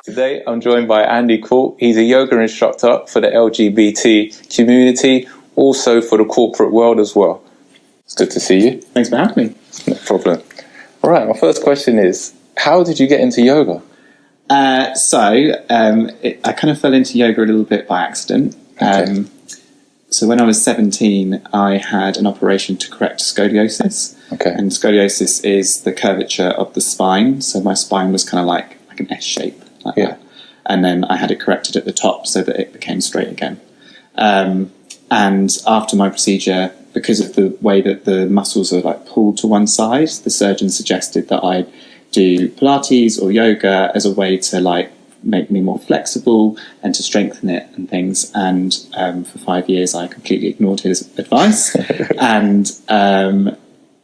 Today, I'm joined by Andy Court. He's a yoga instructor for the LGBT community, also for the corporate world as well. It's good to see you. Thanks for having me. No problem. All right, my first question is, how did you get into yoga? I kind of fell into yoga a little bit by accident. Okay. So when I was 17, I had an operation to correct scoliosis. Okay. And scoliosis is the curvature of the spine. So my spine was kind of like an S shape, like that. And then I had it corrected at the top so that it became straight again. And after my procedure, because of the way that the muscles are like pulled to one side, the surgeon suggested that I do Pilates or yoga as a way to like make me more flexible and to strengthen it and things. And for 5 years, I completely ignored his advice and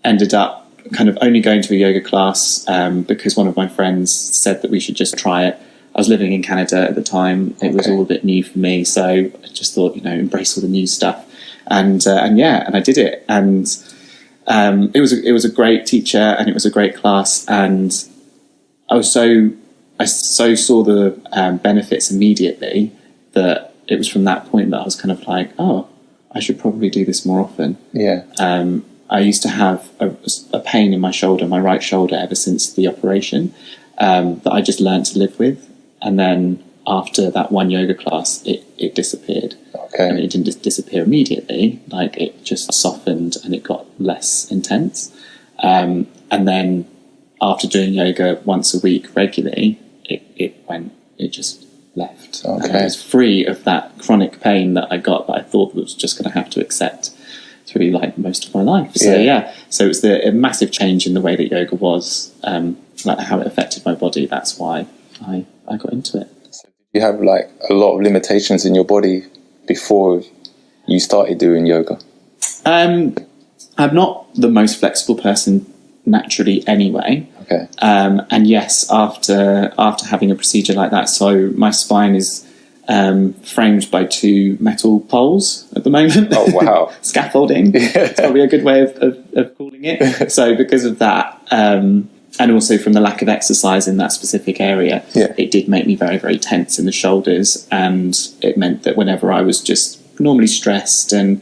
ended up kind of only going to a yoga class because one of my friends said that we should just try it. I was living in Canada at the time. It was all a bit new for me. So I just thought, embrace all the new stuff. And I did it. And it was a great teacher and it was a great class. And I saw the benefits immediately that it was from that point that I was kind of like, oh, I should probably do this more often. Yeah. I used to have a pain in my shoulder, my right shoulder, ever since the operation that I just learned to live with. And then after that one yoga class, it disappeared. Okay. I mean, it didn't disappear immediately. Like it just softened and it got less intense. And then after doing yoga once a week regularly, it just left. Okay. And I was free of that chronic pain that I got that I thought was just going to have to accept through like most of my life. So so it was a massive change in the way that yoga was, like how it affected my body. That's why I got into it. So did you have like a lot of limitations in your body before you started doing yoga? I'm not the most flexible person naturally anyway. Okay. And yes, after having a procedure like that, so my spine is framed by 2 metal poles at the moment. Oh, wow. Scaffolding. It's probably a good way of calling it. So because of that, and also from the lack of exercise in that specific area, it did make me very, very tense in the shoulders. And it meant that whenever I was just normally stressed and,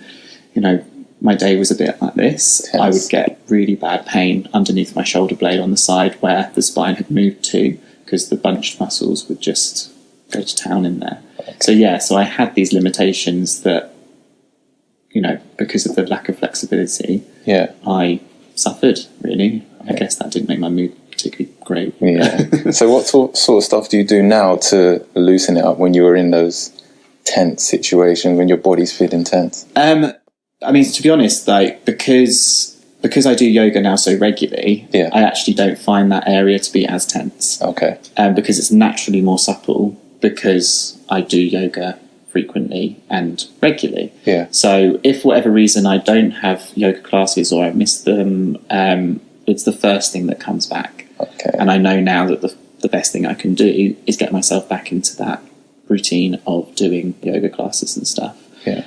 my day was a bit like this, I would get really bad pain underneath my shoulder blade on the side where the spine had moved to, because the bunched muscles would just go to town in there. Okay. So I had these limitations that, because of the lack of flexibility, I suffered, really. I guess that didn't make my mood particularly great. Yeah. So what sort of stuff do you do now to loosen it up when you were in those tense situations, when your body's feeling tense? I mean, to be honest, like because I do yoga now so regularly, I actually don't find that area to be as tense. Okay. Because it's naturally more supple because I do yoga frequently and regularly. Yeah. So if for whatever reason I don't have yoga classes or I miss them, it's the first thing that comes back. Okay. And I know now that the best thing I can do is get myself back into that routine of doing yoga classes and stuff. Yeah.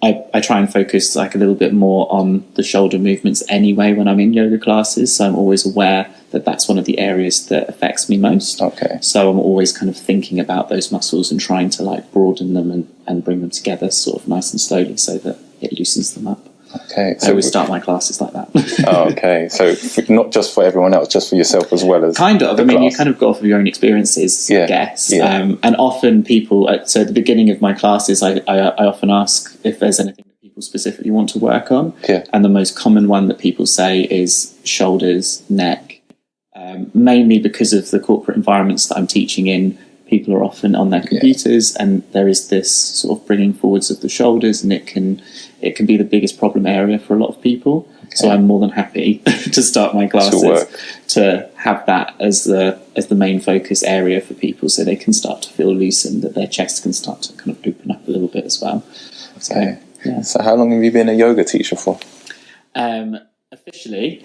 I try and focus like a little bit more on the shoulder movements anyway when I'm in yoga classes. So I'm always aware that that's one of the areas that affects me most. Okay. So I'm always kind of thinking about those muscles and trying to like broaden them and bring them together sort of nice and slowly so that it loosens them up. Okay. So I always start my classes like that. Oh, okay. So not just for everyone else, just for yourself as well as kind of. I mean, you kind of go off of your own experiences, I guess. Yeah. And often people, so at the beginning of my classes, I often ask if there's anything that people specifically want to work on. Yeah. And the most common one that people say is shoulders, neck, mainly because of the corporate environments that I'm teaching in. People are often on their computers and there is this sort of bringing forwards of the shoulders, and it can be the biggest problem area for a lot of people. Okay. So I'm more than happy to start my classes to have that as the main focus area for people, so they can start to feel loosened, that their chest can start to kind of open up a little bit as well. Okay. So how long have you been a yoga teacher for? Officially,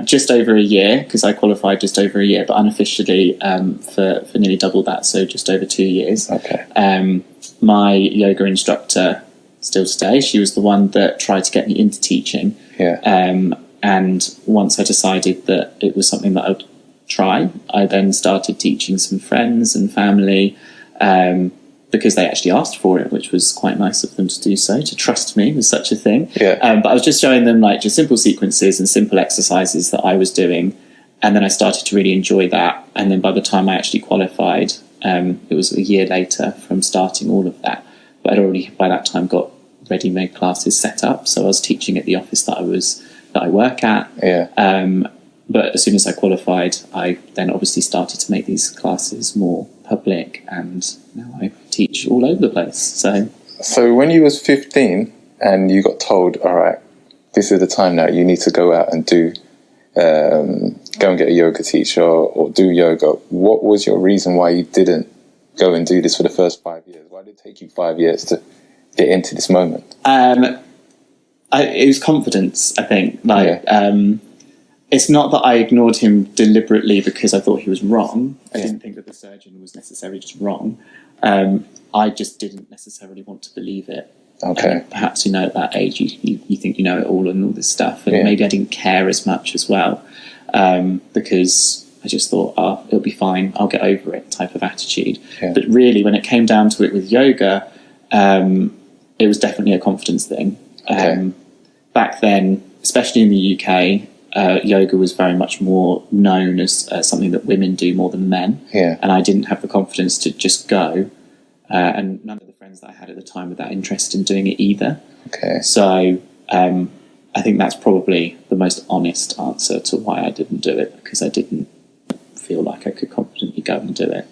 just over a year, because I qualified just over a year, but unofficially for nearly double that, so just over 2 years. Okay. My yoga instructor, still today, she was the one that tried to get me into teaching. Yeah. And once I decided that it was something that try. I then started teaching some friends and family because they actually asked for it, which was quite nice of them to do so, to trust me with such a thing. But I was just showing them like just simple sequences and simple exercises that I was doing. And then I started to really enjoy that. And then by the time I actually qualified, it was a year later from starting all of that. But I'd already by that time got ready-made classes set up. So I was teaching at the office that I work at. But as soon as I qualified, I then obviously started to make these classes more public, and now I teach all over the place. So when you was 15 and you got told, all right, this is the time now, you need to go out and go and get a yoga teacher or do yoga, what was your reason why you didn't go and do this for the first 5 years? Why did it take you 5 years to get into this moment? It was confidence, I think. It's not that I ignored him deliberately because I thought he was wrong. I didn't think that the surgeon was necessarily just wrong. I just didn't necessarily want to believe it. Perhaps, at that age, you think you know it all and all this stuff. And maybe I didn't care as much as well because I just thought, it'll be fine, I'll get over it type of attitude. But really, when it came down to it with yoga, it was definitely a confidence thing. Back then, especially in the UK, yoga was very much more known as something that women do more than men. And I didn't have the confidence to just go. And none of the friends that I had at the time were that interested in doing it either. So I think that's probably the most honest answer to why I didn't do it, because I didn't feel like I could confidently go and do it.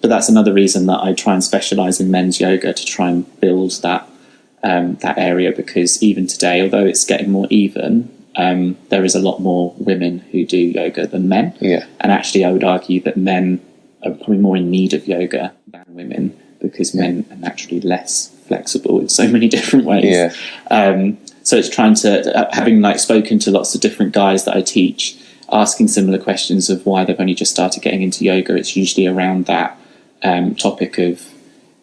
But that's another reason that I try and specialise in men's yoga, to try and build that area, because even today, although it's getting more even, there is a lot more women who do yoga than men. And actually I would argue that men are probably more in need of yoga than women, because men are naturally less flexible in so many different ways. So it's trying to, having spoken to lots of different guys that I teach, asking similar questions of why they've only just started getting into yoga, it's usually around that topic of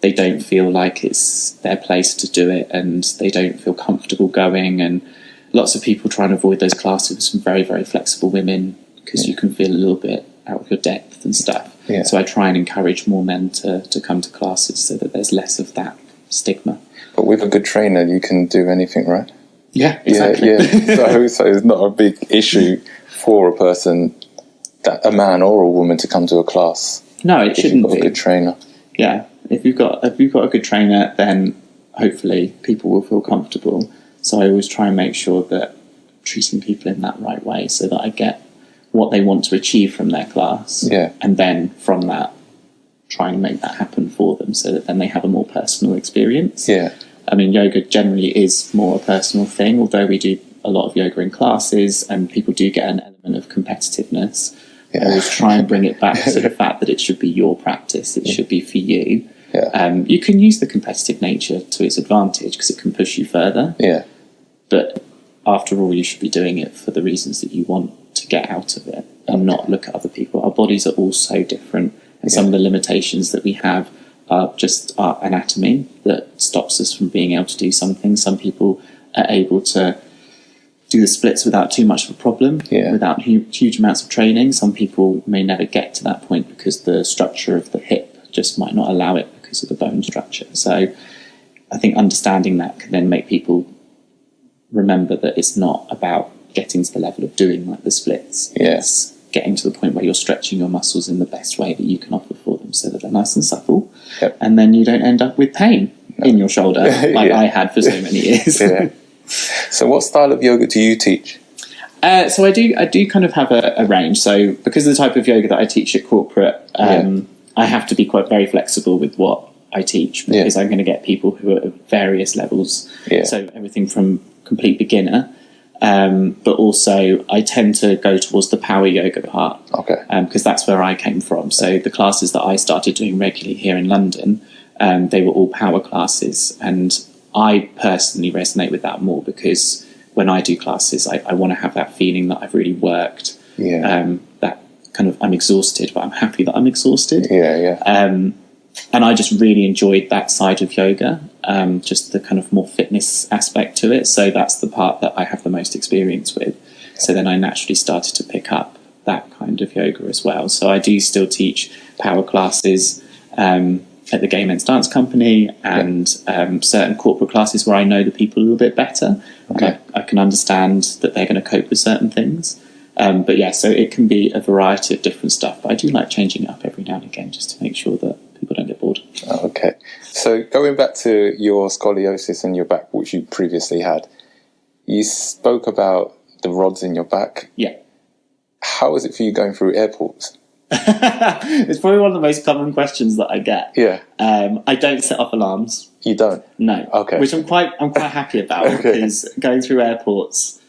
they don't feel like it's their place to do it, and they don't feel comfortable going, and lots of people try and avoid those classes with some very, very flexible women, because you can feel a little bit out of your depth and stuff. So I try and encourage more men to come to classes so that there's less of that stigma. But with a good trainer, you can do anything, right? Exactly. So it's not a big issue for a person, a man or a woman, to come to a class. No, it shouldn't be. A good trainer. If you've got a good trainer, then hopefully people will feel comfortable. So I always try and make sure that I'm treating people in that right way, so that I get what they want to achieve from their class. And then from that, try and make that happen for them, so that then they have a more personal experience. I mean, yoga generally is more a personal thing, although we do a lot of yoga in classes and people do get an element of competitiveness. I always try and bring it back to the fact that it should be your practice, it should be for you. You can use the competitive nature to its advantage because it can push you further. But after all, you should be doing it for the reasons that you want to get out of it, and not look at other people. Our bodies are all so different, and some of the limitations that we have are just our anatomy that stops us from being able to do something. Some people are able to do the splits without too much of a problem, without huge amounts of training. Some people may never get to that point because the structure of the hip just might not allow it because of the bone structure. So I think understanding that can then make people remember that it's not about getting to the level of doing the splits. It's getting to the point where you're stretching your muscles in the best way that you can offer for them, so that they're nice and supple, and then you don't end up with pain in your shoulder like I had for so many years. So what style of yoga do you teach? So I do kind of have a range. So because of the type of yoga that I teach at corporate, I have to be very flexible with what I teach, because I'm going to get people who are at various levels. So everything from complete beginner, but also I tend to go towards the power yoga part, because that's where I came from. So the classes that I started doing regularly here in London, they were all power classes, and I personally resonate with that more, because when I do classes, I want to have that feeling that I've really worked, that kind of I'm exhausted, but I'm happy that I'm exhausted. And I just really enjoyed that side of yoga, just the kind of more fitness aspect to it. So that's the part that I have the most experience with. So then I naturally started to pick up that kind of of yoga as well. So I do still teach power classes at the Gay Men's Dance Company and certain corporate classes where I know the people a little bit better. Okay. I can understand that they're going to cope with certain things. But yeah, so it can be a variety of different stuff. But I do like changing it up every now and again just to make sure that people don't get bored. Okay. So going back to your scoliosis in your back, which you previously had, you spoke about the rods in your back. Yeah. How is it for you going through airports? It's probably one of the most common questions that I get. Yeah. I don't set off alarms. You don't? No. Okay. Which I'm quite happy about because going through airports,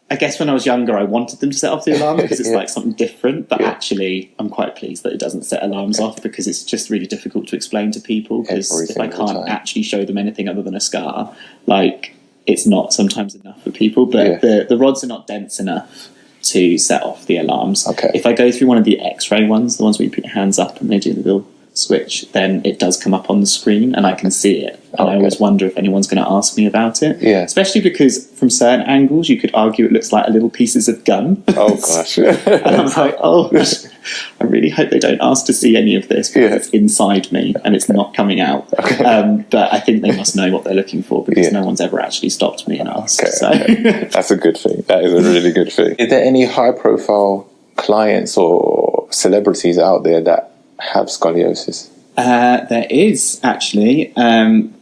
I guess when I was younger, I wanted them to set off the alarm because it's like something different. But actually, I'm quite pleased that it doesn't set alarms off because it's just really difficult to explain to people. Because if I can't actually show them anything other than a scar, like it's not sometimes enough for people. But the rods are not dense enough to set off the alarms. Okay. If I go through one of the X-ray ones, the ones where you put your hands up and they do the little switch, then it does come up on the screen and I can see it. And I always wonder if anyone's going to ask me about it. Yeah. Especially because from certain angles, you could argue it looks like a little pieces of gum. Oh, gosh. And I'm like, I really hope they don't ask to see any of this because it's inside me and it's not coming out. Okay. But I think they must know what they're looking for because no one's ever actually stopped me and asked. Okay. That's a good thing. That is a really good thing. Is there any high-profile clients or celebrities out there that have scoliosis? There is actually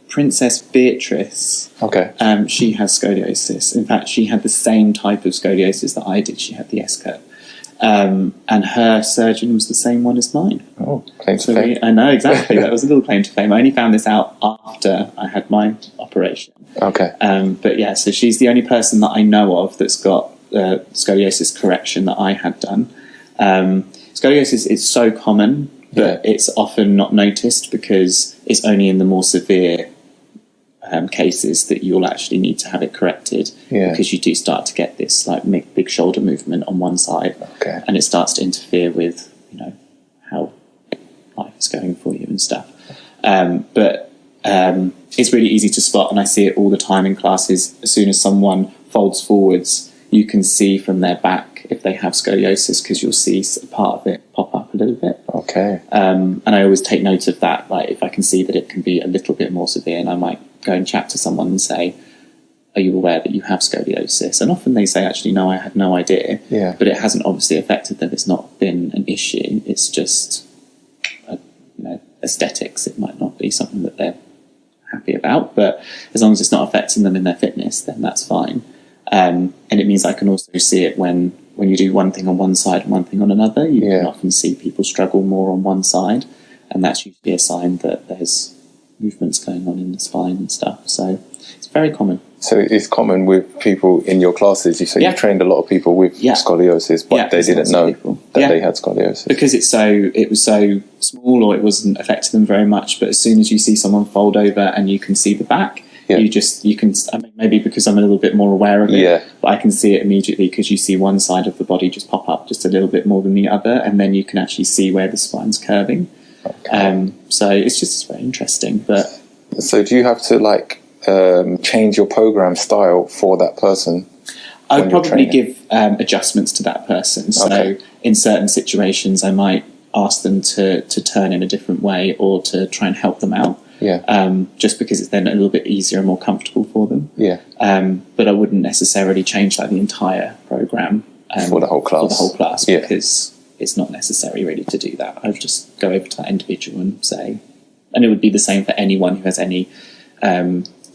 Princess Beatrice. Okay. She has scoliosis. In fact, she had the same type of scoliosis that I did. She had the S-curve. And her surgeon was the same one as mine. Oh, claim to fame. I know, exactly. That was a little claim to fame. I only found this out after I had my operation. Okay. But yeah, so she's the only person that I know of that's got scoliosis correction that I had done. Scoliosis is so common, but it's often not noticed because it's only in the more severe cases that you'll actually need to have it corrected because you do start to get this like big shoulder movement on one side and it starts to interfere with how life is going for you and stuff. But it's really easy to spot, and I see it all the time in classes. As soon as someone folds forwards, you can see from their back if they have scoliosis because you'll see a part of it pop up a little bit. Okay. And I always take note of that. Like if I can see that it can be a little bit more severe, and I might go and chat to someone and say, "Are you aware that you have scoliosis?" And often they say, "Actually, no, I had no idea." Yeah. But it hasn't obviously affected them. It's not been an issue. It's just, aesthetics. It might not be something that they're happy about, but as long as it's not affecting them in their fitness, then that's fine. And it means I can also see it when you do one thing on one side and one thing on another. You can often see people struggle more on one side, and that's usually a sign that there's movements going on in the spine and stuff. So it's very common. So it's common with people in your classes. You say you've trained a lot of people with scoliosis, but they didn't know that they had scoliosis because it was so small, or it wasn't affecting them very much. But as soon as you see someone fold over and you can see the back, you can. I mean, maybe because I'm a little bit more aware of it, but I can see it immediately because you see one side of the body just pop up just a little bit more than the other, and then you can actually see where the spine's curving. Okay. So it's very interesting. But so do you have to change your program style for that person? I would probably give adjustments to that person. So in certain situations, I might ask them to turn in a different way or to try and help them out. Just because it's then a little bit easier and more comfortable for them. But I wouldn't necessarily change the entire program for the whole class. Because it's not necessary really to do that. I would just go over to that individual and say, and it would be the same for anyone who has any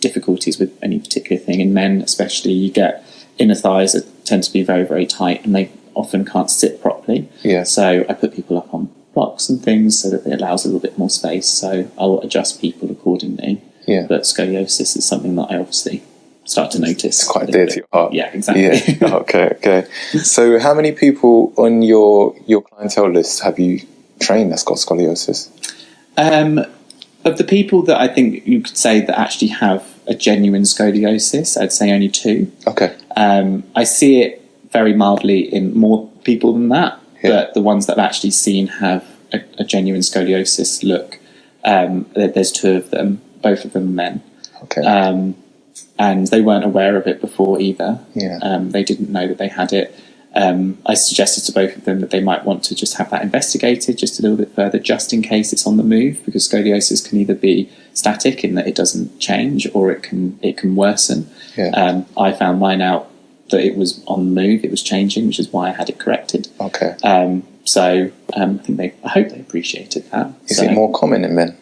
difficulties with any particular thing. In men especially, you get inner thighs that tend to be very, very tight and they often can't sit properly. So I put people up on blocks and things so that it allows a little bit more space. So I'll adjust people accordingly. But scoliosis is something that I obviously start to notice. It's quite dear to your heart. Yeah, exactly. Okay. So how many people on your clientele list have you trained that's got scoliosis? Of the people that I think you could say that actually have a genuine scoliosis, I'd say only 2. Okay. I see it very mildly in more people than that, but the ones that I've actually seen have a genuine scoliosis look, there's 2 of them, both of them are men. Okay. And they weren't aware of it before either. They didn't know that they had it. I suggested to both of them that they might want to just have that investigated just a little bit further, just in case it's on the move, because scoliosis can either be static in that it doesn't change, or it can worsen. Yeah. I found mine out that it was on the move, it was changing, which is why I had it corrected. Okay. So I hope they appreciated that. Is it more common in men?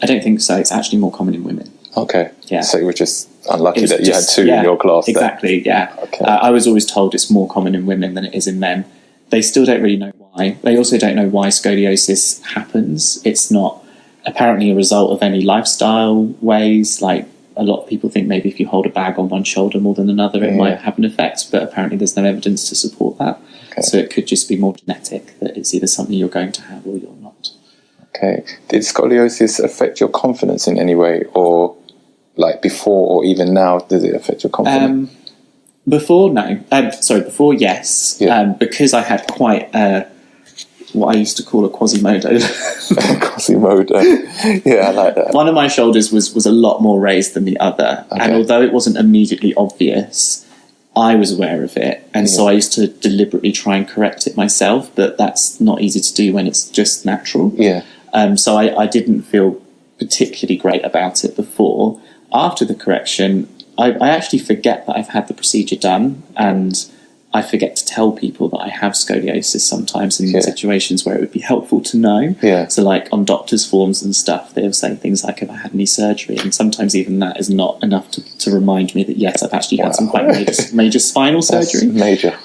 I don't think so. It's actually more common in women. Okay. Yeah. So you were just unlucky that you had two in your class. Exactly. Then. Yeah. Okay. I was always told it's more common in women than it is in men. They still don't really know why. They also don't know why scoliosis happens. It's not apparently a result of any lifestyle ways. Like, a lot of people think maybe if you hold a bag on one shoulder more than another, it might have an effect, but apparently there's no evidence to support that. Okay. So it could just be more genetic, that it's either something you're going to have or you're not. Okay. Did scoliosis affect your confidence in any way, or like before or even now, does it affect your confidence? Before, no. Before, yes. Yeah. Because I had quite what I used to call a Quasimodo. Quasimodo. Yeah, I like that. One of my shoulders was a lot more raised than the other. Okay. And although it wasn't immediately obvious, I was aware of it. And so I used to deliberately try and correct it myself, but that's not easy to do when it's just natural. Yeah. So I didn't feel particularly great about it before. After the correction, I actually forget that I've had the procedure done, and I forget to tell people that I have scoliosis sometimes in situations where it would be helpful to know. Yeah. So like on doctors' forms and stuff, they'll say things like, have I had any surgery? And sometimes even that is not enough to remind me that, yes, I've actually had some quite major spinal surgery. Major.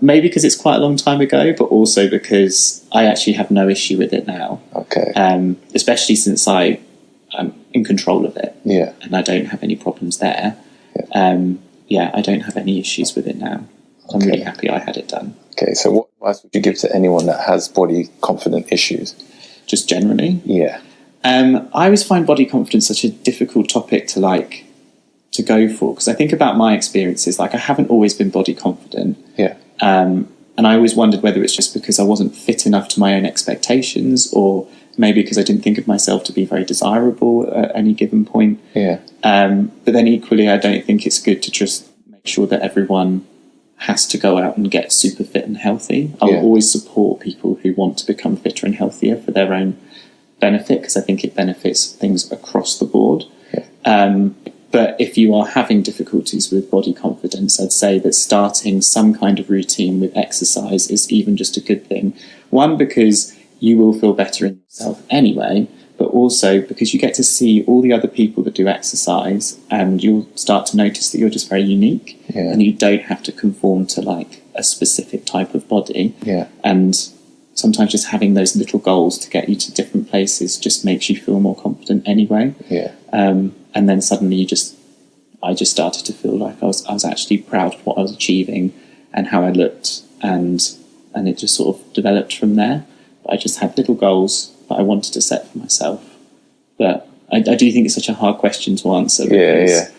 Maybe because it's quite a long time ago, but also because I actually have no issue with it now. Okay. Especially since I'm in control of it. Yeah. And I don't have any problems there. Yeah. I don't have any issues with it now. I'm really happy I had it done. Okay, so what advice would you give to anyone that has body confidence issues? Just generally? Yeah. I always find body confidence such a difficult topic to go for, because I think about my experiences, like I haven't always been body confident. Yeah. And I always wondered whether it's just because I wasn't fit enough to my own expectations, or maybe because I didn't think of myself to be very desirable at any given point. Yeah. But then equally, I don't think it's good to just make sure that everyone has to go out and get super fit and healthy. I will always support people who want to become fitter and healthier for their own benefit, because I think it benefits things across the board. Yeah. But if you are having difficulties with body confidence, I'd say that starting some kind of routine with exercise is even just a good thing. One, because you will feel better in yourself anyway, but also because you get to see all the other people that do exercise, and you'll start to notice that you're just very unique, and you don't have to conform to like a specific type of body. Yeah. And sometimes just having those little goals to get you to different places just makes you feel more confident anyway. Yeah. And then suddenly I just started to feel like I was actually proud of what I was achieving and how I looked, and it just sort of developed from there. But I just had little goals that I wanted to set for myself. But I do think it's such a hard question to answer, because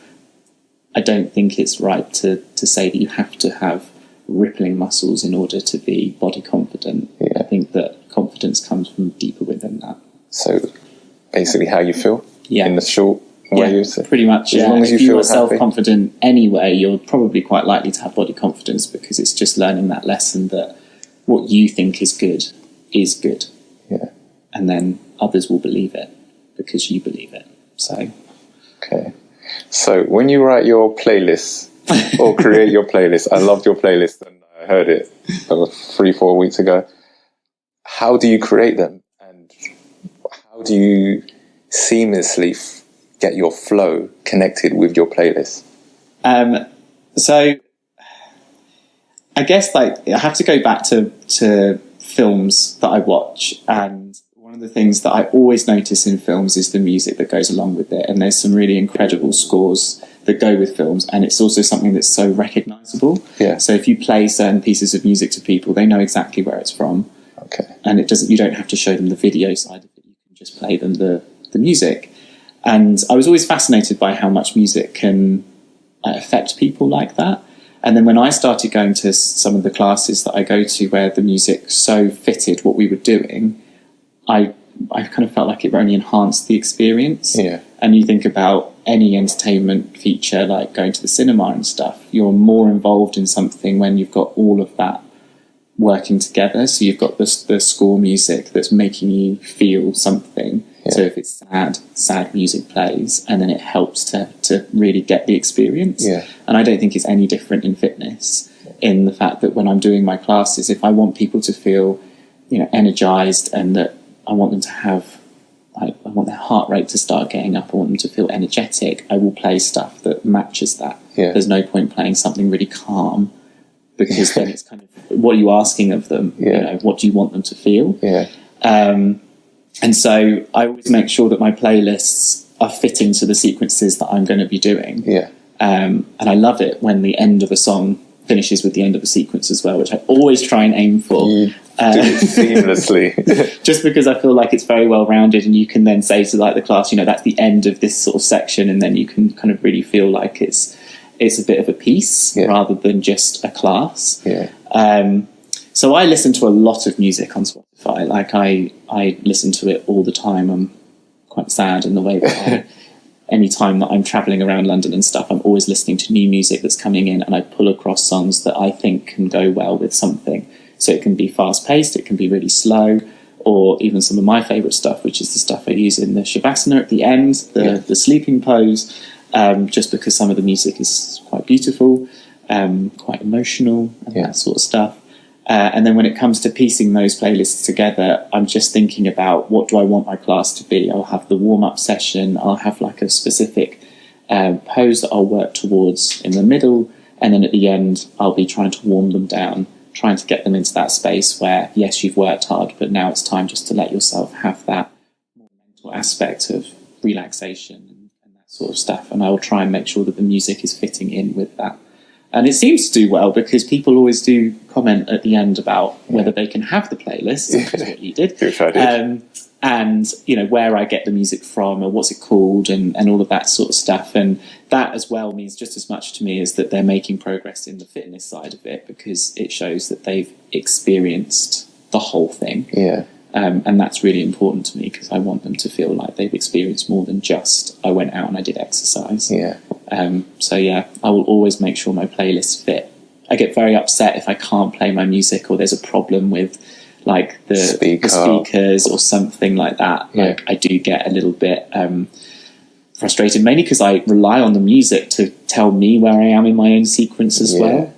I don't think it's right to say that you have to have rippling muscles in order to be body confident. Yeah. I think that confidence comes from deeper within that. So basically how you feel in the short way you say? Pretty much, as long as you feel self-confident anyway, you're probably quite likely to have body confidence, because it's just learning that lesson that what you think is good is good. Yeah. And then others will believe it because you believe it. So. Okay. So when you write your playlist or create your playlist, I loved your playlist and I heard it 3-4 weeks ago. How do you create them, and how do you seamlessly get your flow connected with your playlist? So I guess I have to go back to films that I watch, and one of the things that I always notice in films is the music that goes along with it, and there's some really incredible scores that go with films, and it's also something that's so recognisable. Yeah. So if you play certain pieces of music to people, they know exactly where it's from. Okay. And you don't have to show them the video side of it, you can just play them the music. And I was always fascinated by how much music can affect people like that. And then when I started going to some of the classes that I go to where the music so fitted what we were doing, I kind of felt like it only enhanced the experience. Yeah. And you think about any entertainment feature like going to the cinema and stuff, you're more involved in something when you've got all of that working together. So you've got the score music that's making you feel something. Yeah. So if it's sad music plays, and then it helps to really get the experience. Yeah. And I don't think it's any different in fitness, in the fact that when I'm doing my classes, if I want people to feel, energized, and that I want them to have, I want their heart rate to start getting up, I want them to feel energetic, I will play stuff that matches that. Yeah. There's no point playing something really calm, because then it's kind of, what are you asking of them? Yeah. What do you want them to feel? Yeah. And so I always make sure that my playlists are fitting to the sequences that I'm going to be doing. Yeah. And I love it when the end of a song finishes with the end of a sequence as well, which I always try and aim for. You do it seamlessly. Just because I feel like it's very well rounded, and you can then say to like the class, that's the end of this sort of section, and then you can kind of really feel like it's a bit of a piece rather than just a class. Yeah. So I listen to a lot of music on Spotify. Like I listen to it all the time. I'm quite sad in the way that any time that I'm travelling around London and stuff, I'm always listening to new music that's coming in, and I pull across songs that I think can go well with something. So it can be fast paced, it can be really slow, or even some of my favourite stuff, which is the stuff I use in the Shavasana at the end, the sleeping pose, just because some of the music is quite beautiful, quite emotional, and that sort of stuff. And then when it comes to piecing those playlists together, I'm just thinking about, what do I want my class to be? I'll have the warm-up session, I'll have like a specific pose that I'll work towards in the middle, and then at the end I'll be trying to warm them down, trying to get them into that space where, yes, you've worked hard, but now it's time just to let yourself have that more mental aspect of relaxation and that sort of stuff. And I will try and make sure that the music is fitting in with that. And it seems to do well, because people always do comment at the end about whether they can have the playlist, which is what you did. Which I did. And, where I get the music from, or what's it called, and all of that sort of stuff. And that as well means just as much to me as that they're making progress in the fitness side of it, because it shows that they've experienced the whole thing. Yeah. And that's really important to me, because I want them to feel like they've experienced more than just, I went out and I did exercise. Yeah. So I will always make sure my playlists fit. I get very upset if I can't play my music, or there's a problem with like the speakers or something like that. Yeah. Like I do get a little bit frustrated, mainly because I rely on the music to tell me where I am in my own sequence as well.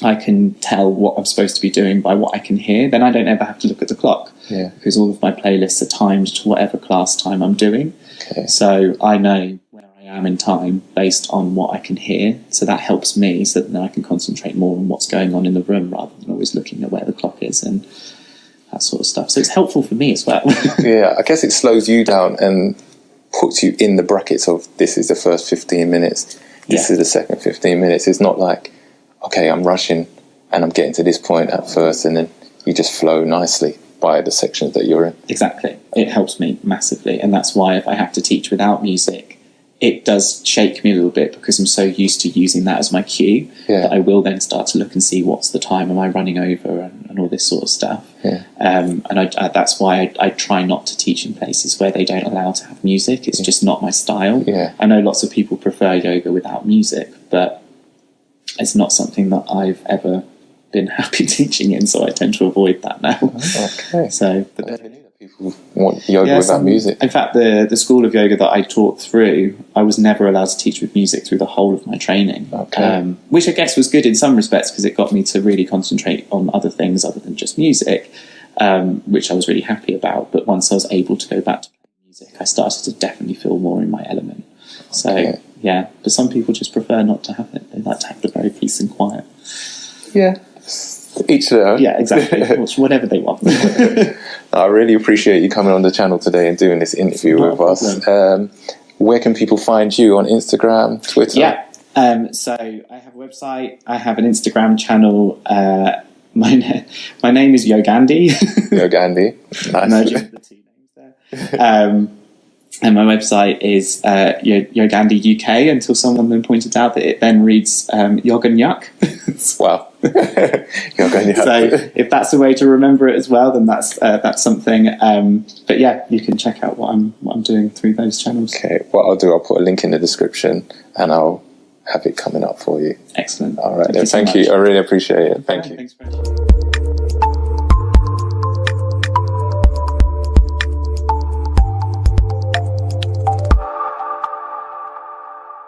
I can tell what I'm supposed to be doing by what I can hear. Then I don't ever have to look at the clock, because all of my playlists are timed to whatever class time I'm doing. Okay. So I know where I am in time based on what I can hear. So that helps me, so that then I can concentrate more on what's going on in the room, rather than always looking at where the clock is and that sort of stuff. So it's helpful for me as well. Yeah, I guess it slows you down and puts you in the brackets of, this is the first 15 minutes, this is the second 15 minutes. It's not like, okay, I'm rushing and I'm getting to this point at first, and then you just flow nicely by the sections that you're in. Exactly. It helps me massively. And that's why if I have to teach without music, it does shake me a little bit, because I'm so used to using that as my cue that I will then start to look and see, what's the time, am I running over, and all this sort of stuff. Yeah. And that's why I try not to teach in places where they don't allow to have music. It's just not my style. Yeah. I know lots of people prefer yoga without music, but it's not something that I've ever been happy teaching in, so I tend to avoid that now. Okay. So, people want yoga without music. In fact, the school of yoga that I taught through, I was never allowed to teach with music through the whole of my training. Okay. Which I guess was good in some respects, because it got me to really concentrate on other things other than just music, which I was really happy about. But once I was able to go back to playing music, I started to definitely feel more in my element. So, but some people just prefer not to have it. They like to have the very peace and quiet. Yeah. Each their own. Yeah, exactly. Whatever they want. I really appreciate you coming on the channel today and doing this interview with us. Where can people find you? On Instagram, Twitter? Yeah. So I have a website. I have an Instagram channel. My name is Yogandhi. Yogandhi. Nice. Merging the two names there. And my website is Yogandi UK, until someone pointed out that it then reads Yog and Yuck. Wow. So if that's a way to remember it as well, then that's something. But yeah, you can check out what I'm doing through those channels. Okay, what I'll do, I'll put a link in the description and I'll have it coming up for you. Excellent. All right, then. Thank you. I really appreciate it. Thank you. Thanks very much.